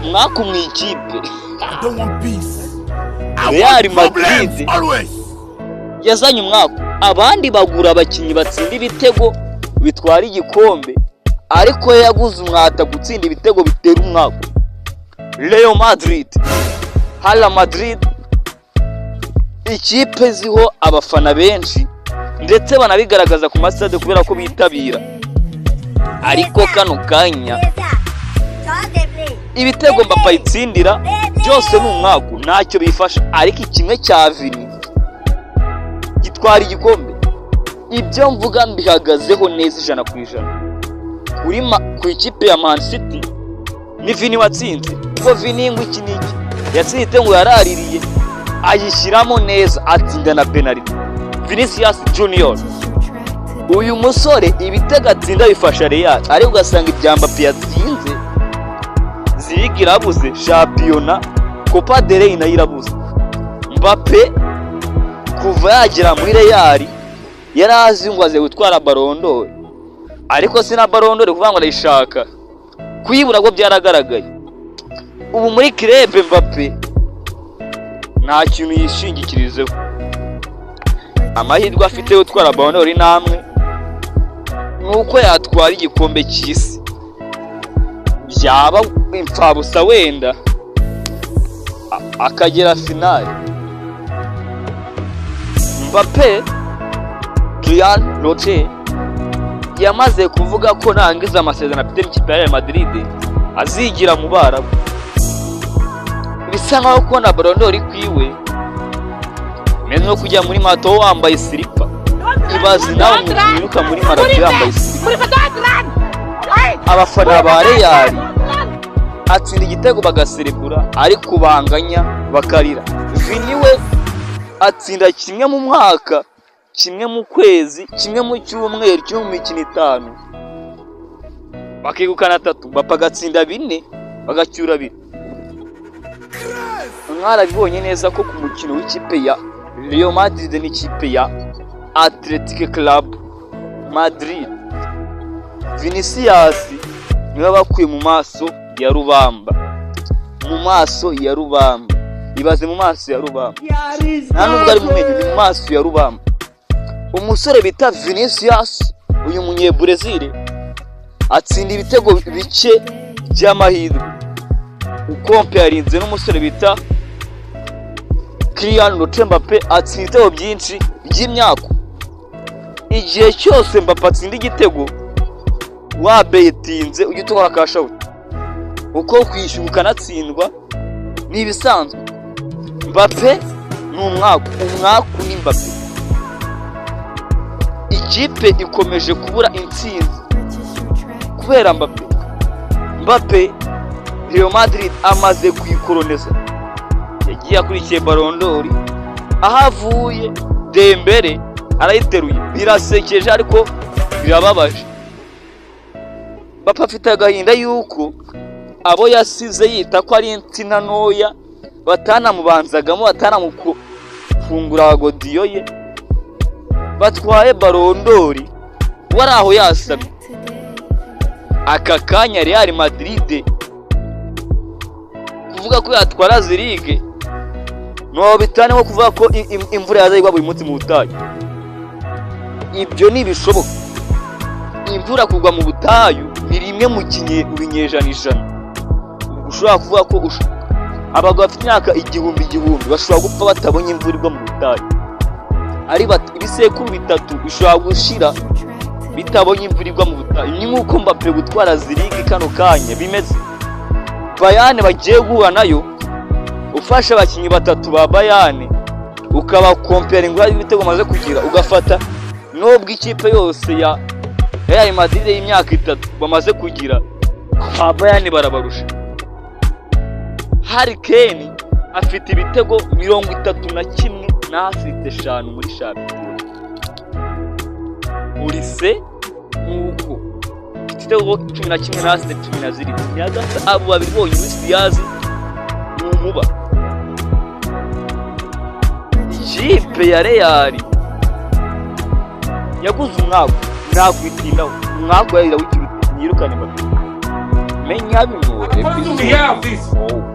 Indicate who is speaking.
Speaker 1: umwaka mu ikipe Real Madrid yazanye umwaka abandi bagura abakinnyi batsinda ibitego bitwara igikombe ariko yaguze umwata gutsinda ibitego bitera umwaka. Real Madrid, Hala Madrid, ikipe ziho abafana benshi ndetse banabigaragaza ku masitade kubera ko bitabira. Ariko kano kanya ibitego Mbappe itsindira byose ni umwaka ntacyo bifasha, ariko kimwe cya Vini gitwara igikombe. Ibyo mvuga mbihagazeho neza 100%. Ku ikipe ya Man City ni Vini watsinze, kuko Vini ngo iki niki yatsinze ngo yaraririye ayishyiramo neza atsinda na penalty. Vinicius Junior, uyu musore ibitego atsinda bifasha Real, ariko ugasanga ibya Mbappe yatsinze zirigirabuze championa Copa del Rey nayo irabuze. Mbappe kuva yagera muri Real yarazi ngo aze gutwara Ballon d'Or, ariko sina Ballon d'Or kuvuga ngo arayishaka, kuyibura ngo byaragaragaye. Ubu muri club Mbappe nta kintu yishingikirizeho, amahirwe afite yo gutwara Ballon d'Or namwe nuko yatwara igikombe cy'isi. Byaba imfabusa wenda akagera finale. Mbappe Kylian Roche yamaze kuvuga ko nangiza amasezerano afite n'ikipe ya Real Madrid azigira mu Barabu. Bisa nkaho kubona Ballon d'Or kwiwe meze no kujya muri mato wambaye silipa. Ibaze nawe mwiruka muri marato yambaye silipa. Abafana ba Real atsinda igitego bagaserebura, ariko banganya bakarira. Vini we atsinda kimwe mu mwaka, kimwe mu kwezi, kimwe mu cyumweru, kimwe mu mikino 5 bakegukana 3, bapagatsinda 4 bagacyura 2. Mwarabibonye neza ko ku mukino w'ikipe ya Real Madrid n'ikipe ya Athletic Club Madrid, Vinicius niwe bakuye mu maso ya rubamba, mu maso ya rubamba. Ibaze mu maso ya rubamba, nta nubwo ari mu menyo, mu maso ya rubamba. Umusore bita Vinicius, uyu munye Brazil, atsinda ibitego bice by'amahirwe ukompe yarinze n'umusore bita Kylian Mbappe atsinda ibitego byinshi by'imyaka. Igihe cyose Mbappe atsinda igitego wabetinze ujye utwara kashawuti, uko kwishyuka kanatsindwa nibisanzwe. Mbappe ni umwaka ni Mbappe. Ikipe ikomeje kubura intsinzi kubera Mbappe. Mbappe Real Madrid amaze kuyikoloneza, yagiye akurikiye Ballon d'Or, ahavuye Dembele arayiteruye. Birasekeje ariko birababaje. Mbappe afite agahinda yuko abo yasize yita ko ari insina ntoya batanamubanzagamo, batanamufungura godiyo ye, batwaye Ballon d'Or wari aho yasabye. Aka kanya Real Madrid kuvuga ko yatwara zirige no bitane nko kuvuga ko imvura yazayigwa buri munsi mu butayu. Ibyo nibishoboka. Imvura kugwa mu butayu ni rimwe mu kinyejana ijana. Ushobora kuvuga ko abagabo bafite imyaka igihumbi bashobora gupfa batabonye imvura igwa mu butayu. Ari ibisekuru 3 bishobora gushira bitabonye imvura igwa mu butayu. Ni nkuko Mbappe gutwara zirigi kano kanya bimeze. Bayern bagiye guhura nayo, ufasha abakinnyi 3 ba Bayern ukaba comparing ibitego maze kugira, ugafata nubwo ikipe yose ya Real Madrid y'imyaka 3 bamaze kugira, Bayern barabarusha. Harry Kane afite ibitego 31 na afite 5 muri shampiyona. Urise nuko igitego 11 na afite 12 yagata abo babibonye Luis n'umuba. Ikipe ya Real yaguze umwaka nakwitindaho, umwaka yarira w'ikirute yirukane Mbappe. menya bino
Speaker 2: What do we have this?